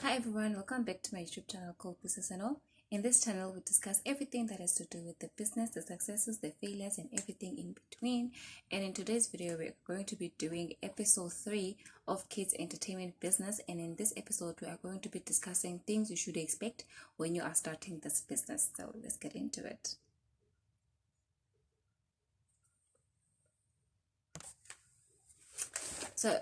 Hi everyone, welcome back to my YouTube channel called Business and All. In this channel, we discuss everything that has to do with the business, the successes, the failures, and everything in between. And in today's video, we're going to be doing episode 3 of Kids Entertainment Business. And in this episode, we are going to be discussing things you should expect when you are starting this business. So let's get into it. So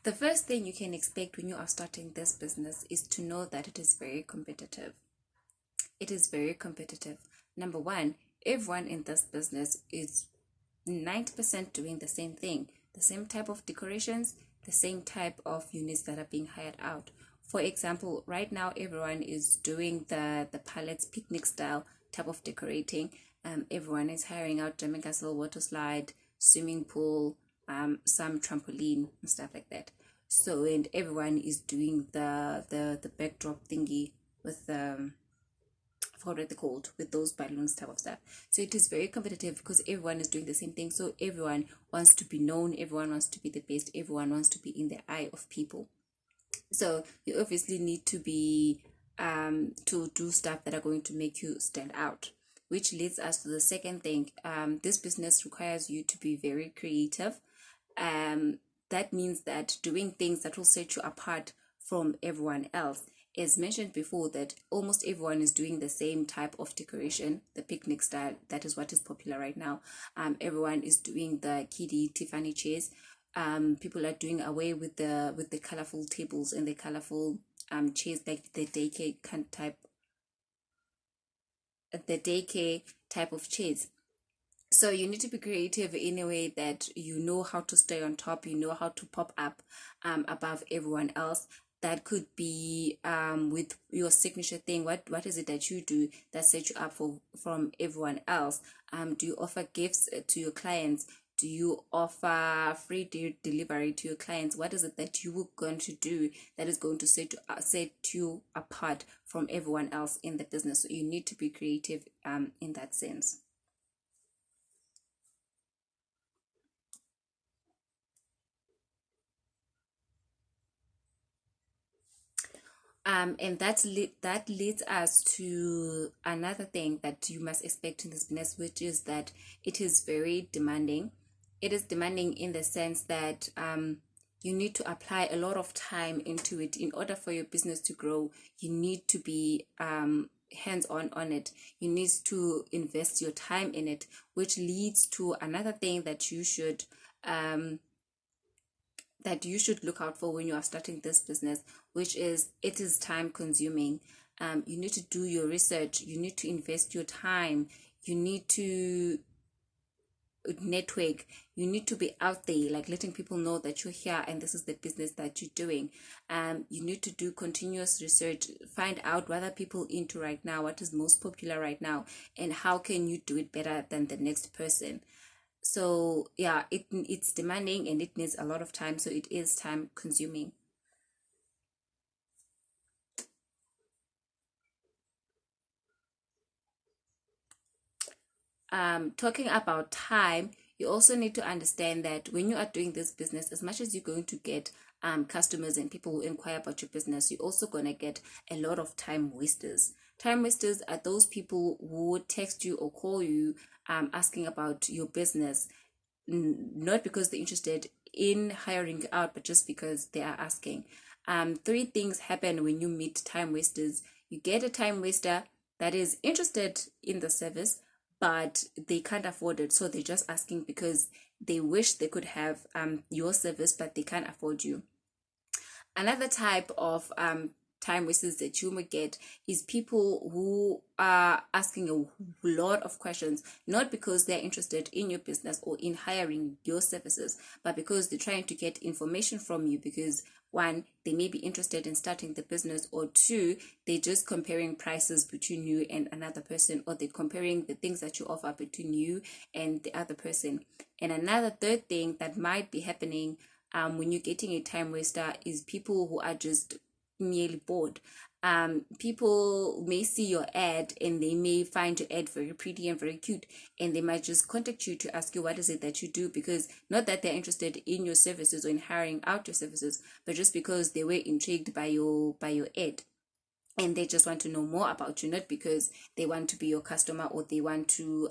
the first thing you can expect when you are starting this business is to know that it is very competitive. It is very competitive. Number one, everyone in this business is 90% doing the same thing, the same type of decorations, the same type of units that are being hired out. For example, right now everyone is doing the pallets picnic style type of decorating. Everyone is hiring out German castle, water slide, swimming pool, some trampoline and stuff like that. So, and everyone is doing the backdrop thingy with I forgot what they're called, with those balloons type of stuff. So it is very competitive because everyone is doing the same thing. So everyone wants to be known, everyone wants to be the best, everyone wants to be in the eye of people. So you obviously need to be to do stuff that are going to make you stand out, which leads us to the second thing. This business requires you to be very creative. That means that doing things that will set you apart from everyone else. As mentioned before, that almost everyone is doing the same type of decoration, the picnic style. That is what is popular right now. Everyone is doing the kiddie Tiffany chairs. People are doing away with the colorful tables and the colorful chairs, like the daycare type of chairs. So you need to be creative in a way that you know how to stay on top, you know how to pop up above everyone else. That could be with your signature thing. What is it that you do that sets you up from everyone else? Do you offer gifts to your clients? Do you offer free delivery to your clients? What is it that you are going to do that is going to set you apart from everyone else in the business? So you need to be creative in that sense. And that leads us to another thing that you must expect in this business, which is that it is very demanding. It is demanding in the sense that you need to apply a lot of time into it. In order for your business to grow, you need to be hands-on on it. You need to invest your time in it, which leads to another thing that you should look out for when you are starting this business, which is it is time consuming. You need to do your research, you need to invest your time, you need to network, you need to be out there, like letting people know that you're here and this is the business that you're doing. You need to do continuous research, find out what are people into right now, what is most popular right now, and how can you do it better than the next person. So yeah, it's demanding and it needs a lot of time, so it is time consuming. Talking about time, you also need to understand that when you are doing this business, as much as you're going to get customers and people who inquire about your business, you're also going to get a lot of time wasters. Time wasters are those people who would text you or call you asking about your business, not because they're interested in hiring you out, but just because they are asking. Three things happen when you meet time wasters. You get a time waster that is interested in the service, but they can't afford it, so they're just asking because they wish they could have your service, but they can't afford you. Another type of time wasters that you may get is people who are asking a lot of questions, not because they're interested in your business or in hiring your services, but because they're trying to get information from you, because one, they may be interested in starting the business, or two, they're just comparing prices between you and another person, or they're comparing the things that you offer between you and the other person. And another third thing that might be happening when you're getting a time waster is people who are just merely bored. People may see your ad and they may find your ad very pretty and very cute, and they might just contact you to ask you what is it that you do, because not that they're interested in your services or in hiring out your services, but just because they were intrigued by your ad, and they just want to know more about you, not because they want to be your customer or they want to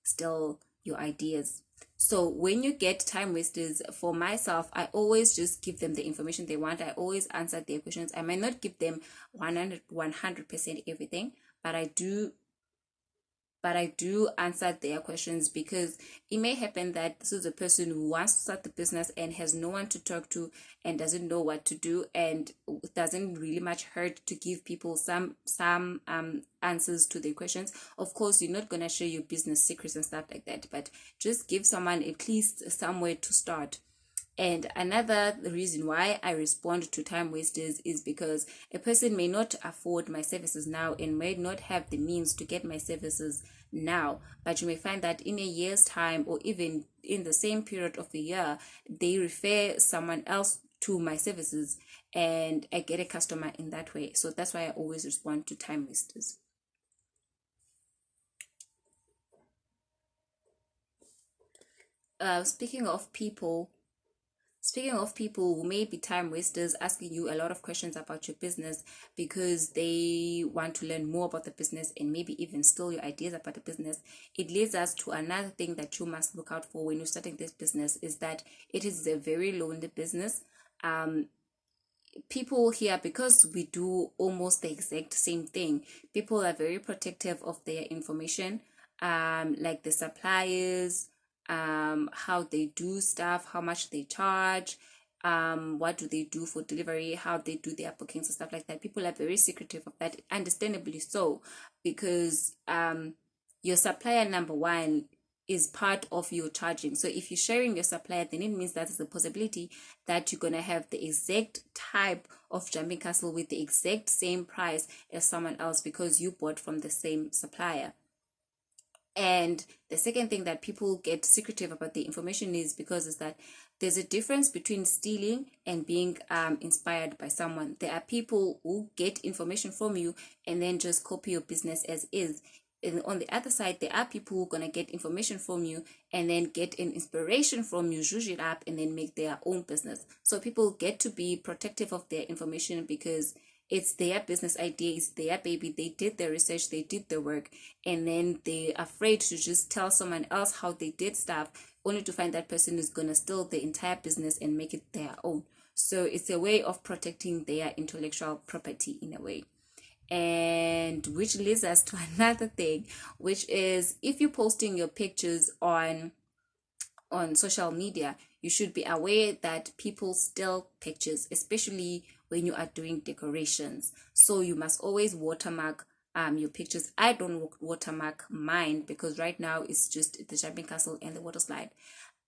steal your ideas. So when you get time wasters, for myself, I always just give them the information they want. I always answer their questions. I might not give them 100% everything, but I do answer their questions, because it may happen that this is a person who wants to start the business and has no one to talk to and doesn't know what to do, and it doesn't really much hurt to give people some answers to their questions. Of course, you're not going to share your business secrets and stuff like that, but just give someone at least somewhere to start. And another reason why I respond to time wasters is because a person may not afford my services now and may not have the means to get my services now, but you may find that in a year's time, or even in the same period of the year, they refer someone else to my services and I get a customer in that way. So that's why I always respond to time wasters. Speaking of people who may be time wasters, asking you a lot of questions about your business because they want to learn more about the business and maybe even steal your ideas about the business, it leads us to another thing that you must look out for when you're starting this business, is that it is a very lonely business. People here, because we do almost the exact same thing, people are very protective of their information, like the suppliers, how they do stuff, how much they charge, what do they do for delivery, how they do their bookings and stuff like that. People are very secretive of that, understandably so, because your supplier, number one, is part of your charging. So if you're sharing your supplier, then it means that there's a possibility that you're going to have the exact type of jumping castle with the exact same price as someone else, because you bought from the same supplier. And the second thing that people get secretive about the information is because is that there's a difference between stealing and being inspired by someone. There are people who get information from you and then just copy your business as is. And on the other side, there are people who are going to get information from you and then get an inspiration from you, zhuzh it up, and then make their own business. So people get to be protective of their information because it's their business idea, it's their baby. They did their research, they did the work, and then they're afraid to just tell someone else how they did stuff, only to find that person is going to steal the entire business and make it their own. So it's a way of protecting their intellectual property in a way. And which leads us to another thing, which is if you're posting your pictures on social media, you should be aware that people steal pictures, especially when you are doing decorations. So you must always watermark your pictures. I don't watermark mine because right now it's just the jumping castle and the water slide.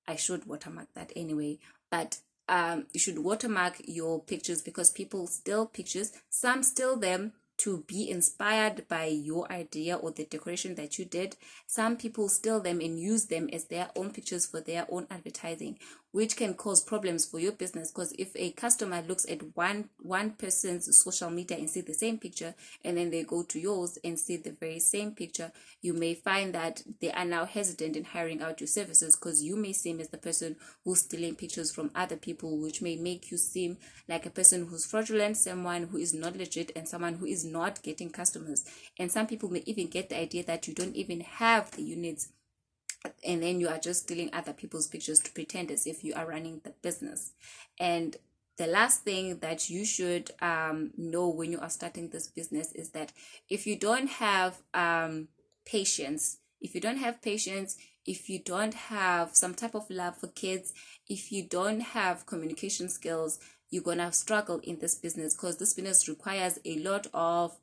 I should watermark that anyway, but you should watermark your pictures because people steal pictures. Some steal them to be inspired by your idea or the decoration that you did. Some people steal them and use them as their own pictures for their own advertising, which can cause problems for your business, because if a customer looks at one person's social media and see the same picture, and then they go to yours and see the very same picture, you may find that they are now hesitant in hiring out your services because you may seem as the person who's stealing pictures from other people, which may make you seem like a person who's fraudulent, someone who is not legit, and someone who is not getting customers. And some people may even get the idea that you don't even have the units, and then you are just stealing other people's pictures to pretend as if you are running the business. And the last thing that you should know when you are starting this business is that if you don't have patience, if you don't have some type of love for kids, if you don't have communication skills, you're gonna struggle in this business, because this business requires a lot of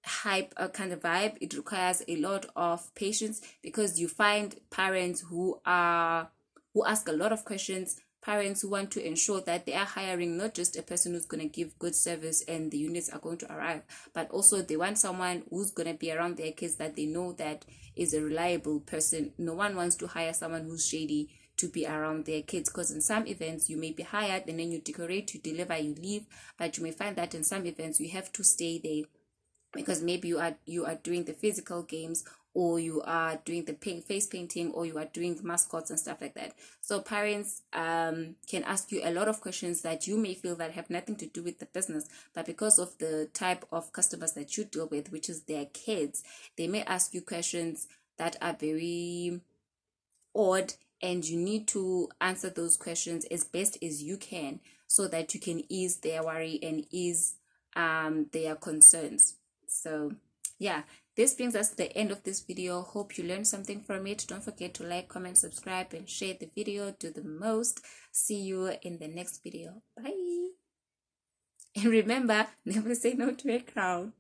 hype kind of vibe. It requires a lot of patience, because you find parents who ask a lot of questions, parents who want to ensure that they are hiring not just a person who's going to give good service and the units are going to arrive, but also they want someone who's going to be around their kids that they know that is a reliable person. No one wants to hire someone who's shady to be around their kids, because in some events you may be hired and then you decorate, you deliver, you leave, but you may find that in some events you have to stay there because maybe you are doing the physical games, or you are doing the face painting, or you are doing the mascots and stuff like that. So parents can ask you a lot of questions that you may feel that have nothing to do with the business, but because of the type of customers that you deal with, which is their kids, they may ask you questions that are very odd, and you need to answer those questions as best as you can so that you can ease their worry and ease their concerns. So yeah, this brings us to the end of this video. Hope you learned something from it. Don't forget to like, comment, subscribe, and share the video. Do the most. See you in the next video. Bye. And remember, never say no to a crowd.